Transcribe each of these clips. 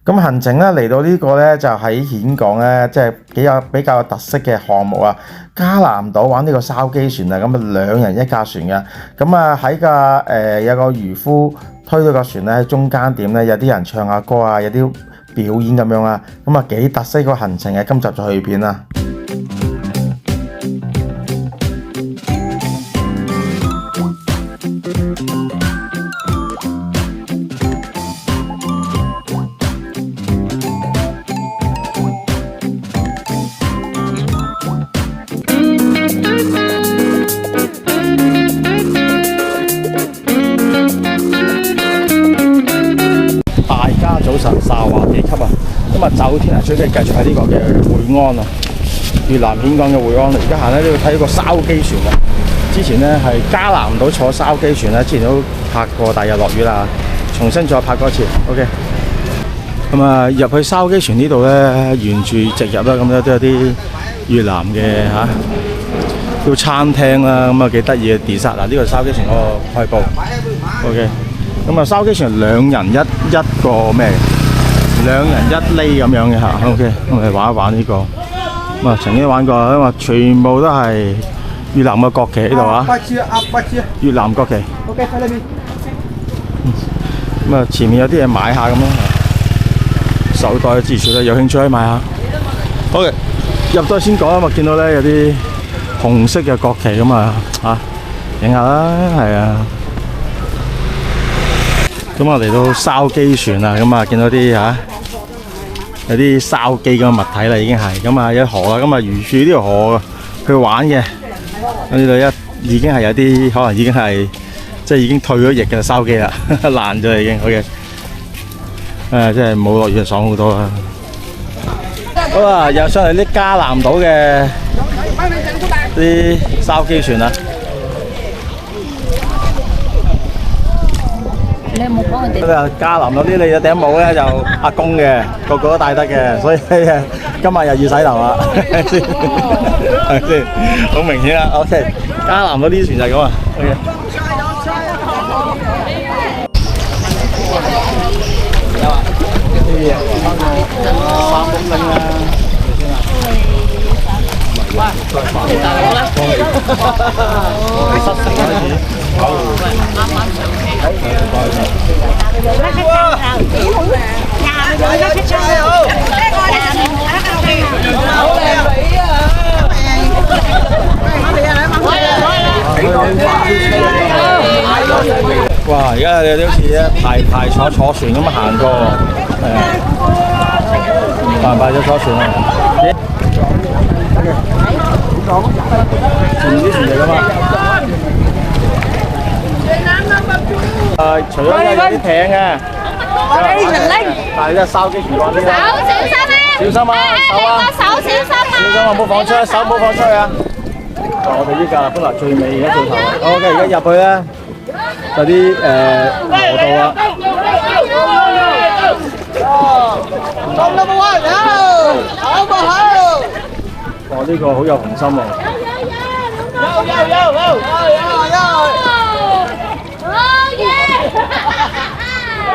咁行程咧嚟到呢個咧就喺峴港咧，即係比較有特色嘅項目啊！加南島玩呢個筲箕船啊，咁啊2人1架船嘅，咁啊喺有個漁夫推到個船咧喺中間點咧，有啲人唱下歌啊，有啲表演咁樣啊，咁啊幾特色個行程嘅，今集就去片啦。早晨，沙華幾級啊！今日走天涯追擊繼續喺呢個嘅會安啊，越南峴港嘅會安。而家行喺呢度睇個筲箕船啊！之前咧係加南島坐筲箕船咧，之前都拍過，但係又落雨啦，重新再拍過一次。OK， 咁啊入去筲箕船呢度咧，沿住直入啦，咁咧都有啲越南嘅叫餐廳啦，咁啊幾得意嘅 design。嗱，呢個筲箕船嗰個開布。OK。咁啊，筲箕船2人一個咩？2人1厘咁樣嘅嚇。OK， 我哋玩一玩呢個。咁啊，曾經玩過，因為全部都係越南嘅國旗喺度啊。越南國旗。OK， 喺裏面。咁啊，前面有啲嘢買下咁咯。手袋支持啦，有興趣可以買下。OK， 入到先講啊嘛，見到咧有啲紅色嘅國旗咁啊，影下啦，係啊。咁我嚟到筲箕船啦，咁啊見到啲有啲筲箕咁嘅物體啦，已經係咁啊有河啦，咁啊沿住呢條河去玩嘅。呢度已經係有啲可能已經係即係已經退咗役嘅筲箕啦，爛咗已經。OK， 即係冇落雨就爽好多啦。好啦，又上嚟啲加南島嘅啲筲箕船啦。你有冇幫佢哋？加南島啲你有頂帽咧就阿公嘅，個個都戴得嘅，所以今日又要洗頭啦，係咪先？好明顯啦。OK， 加南島啲船就係咁啊。OK。有啊。啲3公斤啦。喂，大佬啦。你失成開始。啱啱上車。哇！而家你好似排坐船咁行過，排咗坐船啊！前面啲船嚟㗎嘛？除咗有啲艇嘅，但係呢筲箕船嗰啲咧，小心啊！手小心啊！唔好放出，手唔好放出去啊！我哋呢架本來最尾而家最頭。OK， 而家入去咧，有啲河道啊。哇！呢個好有雄心喎。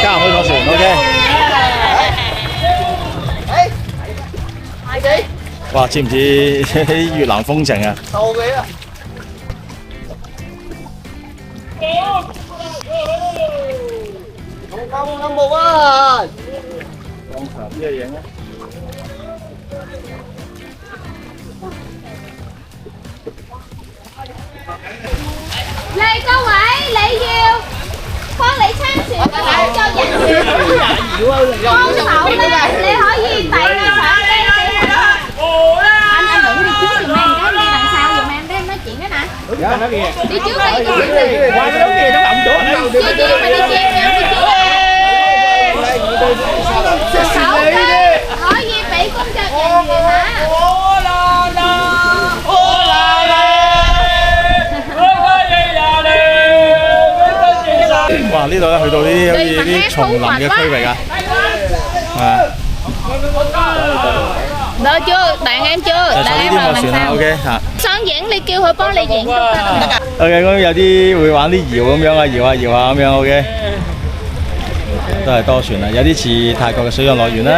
加入開咗船 ，OK。哇！似唔似越南風情啊？臭味啊！有冇啊？咁長啲嘅影啊！嚟各位，你要幫你參船嘅工作人員幫手咧，你可以遞個相機俾佢。Anh đừng đi trước giùm em cái, đi đằng sau giùm em để em nói chuyện cái nè. Đi trước đi, qua cái đống kia nó động chỗ ở đây. Chưa mà đi chèo nhau đi trước. Sổ có gì bị công cho nhân viên hả? Wow, 呢度咧去到啲好似啲叢林嘅區域啊，Được chưa? Bạn em chưa? 就坐呢啲木船啦 ，OK 嚇。想影你叫佢幫你影都得㗎。 OK， 咁有啲會玩啲搖咁樣啊，搖下咁樣 OK。都係多船啦，有啲似泰國嘅水上樂園啦，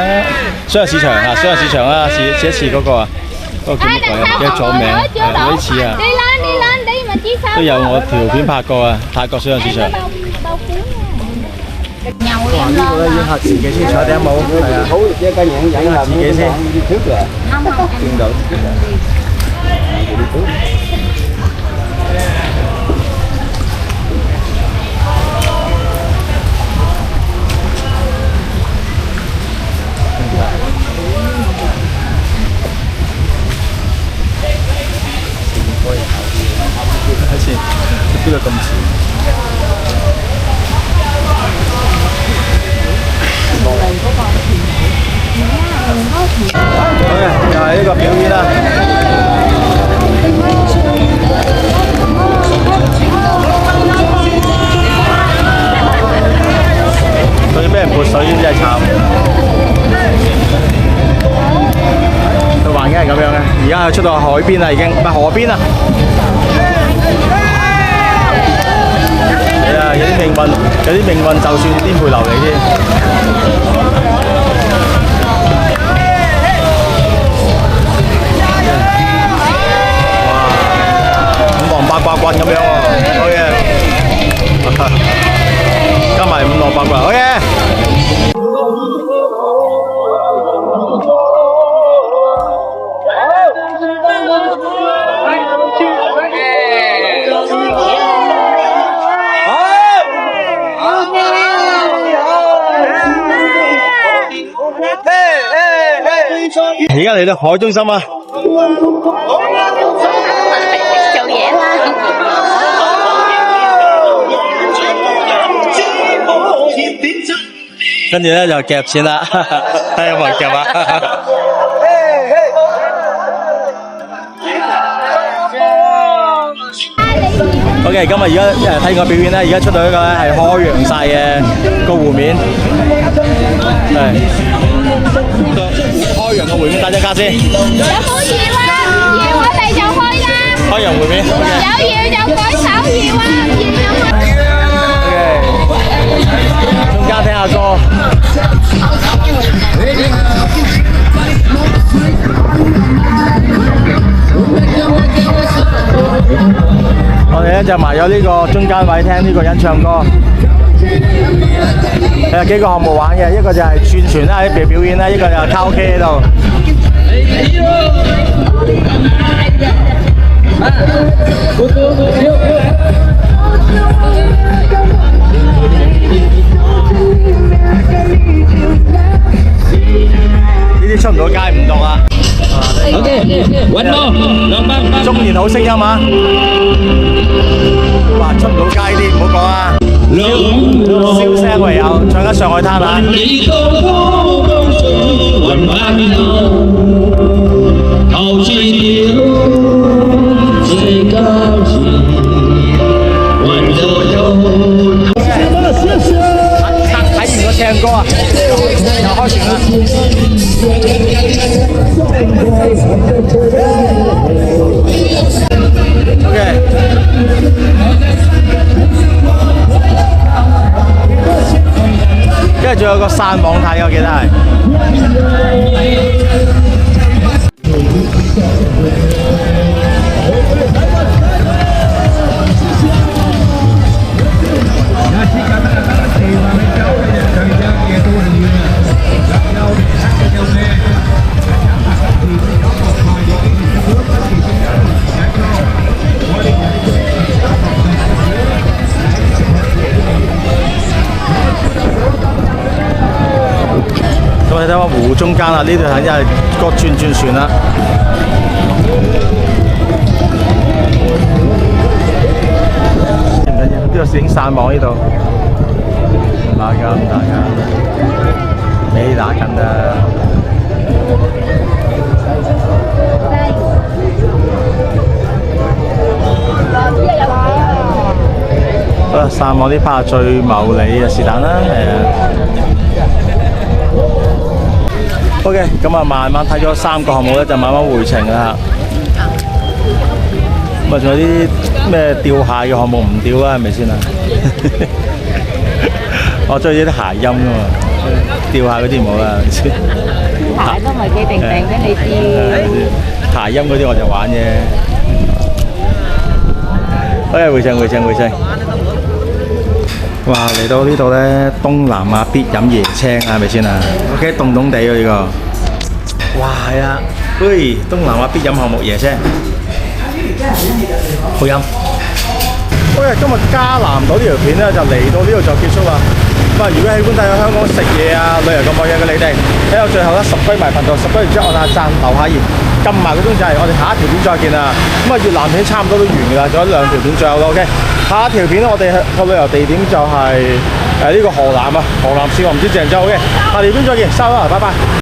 水上市場啊，水上市場啦，似一次嗰個啊，嗰個叫乜鬼啊？唔記得咗名，有啲似啊，都有我條片拍過啊，泰國水上市場。哇！呢個咧影下自己先，坐頂帽，係啊，影下自己先。見到。睇先，邊度咁似？好嘅，又係呢個表演啦。仲要俾人潑水，真係慘。個環境係咁樣嘅，而家係出到海邊啦，已經唔係河邊啦。係啊，有啲命運就算顛沛流離添。八卦棍咁樣喎，好嘢！加埋五樂八卦，好嘢！而家嚟到海中心啊！跟住咧就夾錢啦，睇下有冇人夾啊！OK， 今日而家睇個表演咧，而家出到一個咧係開揚晒嘅個湖面，係開揚個湖面，大家加先。有冇搖啊？搖我哋就開啦。開揚湖面。有搖就舉手搖啊！中間聽下歌。我哋咧就埋咗呢個中間位聽呢個人唱歌。有幾個項目玩嘅，一個就係轉船啦，喺表演啦，一個就係卡拉 OK 喺度。呢啲出唔到街唔讀啊！中年好聲音啊！哇，出唔到街啲，唔好講啊！燒聲唯有唱緊上海灘啊！睇完個唱歌啊，又開船啦！跟住仲有個散網睇，我記得係。咁你睇下湖中間啦，呢度係真係個轉船啦。唔緊要，呢度攝影散網呢度，唔打㗎，唔打㗎，你打緊啊！散網啲拍最牟利啊，是但啦，係啊。OK， 咁啊，慢慢睇咗3個項目咧，就慢慢回程啦。咁啊，仲有啲咩釣蟹嘅項目唔釣啦，係咪先啊？我中意啲諧音噶嘛，吊下嗰啲唔好啦。鞋都唔係幾定定俾你知。諧音嗰啲我就玩啫。哎，回程。哇！嚟到呢度咧，東南亞必飲椰青係咪先啊 ？OK， 凍凍地喎呢個。哇，係啊！喂，東南亞必飲項目椰青，好飲。OK， 今日加南島呢條片咧就嚟到呢度就結束啦。咁啊，如果喜歡睇我香港食嘢啊、旅遊咁mọi嘢嘅你哋，喺我最後咧subscribe埋頻道，subscribe完之後按下讚、留下言、撳埋個鐘仔，我哋下一條片再見啦。咁啊，越南片差唔多都完㗎啦，仲有2條片最後啦。OK， 下一條片咧我哋個旅遊地點就係呢個河南啊，河南市我唔知鄭州嘅。下條片再見，收啦，拜拜。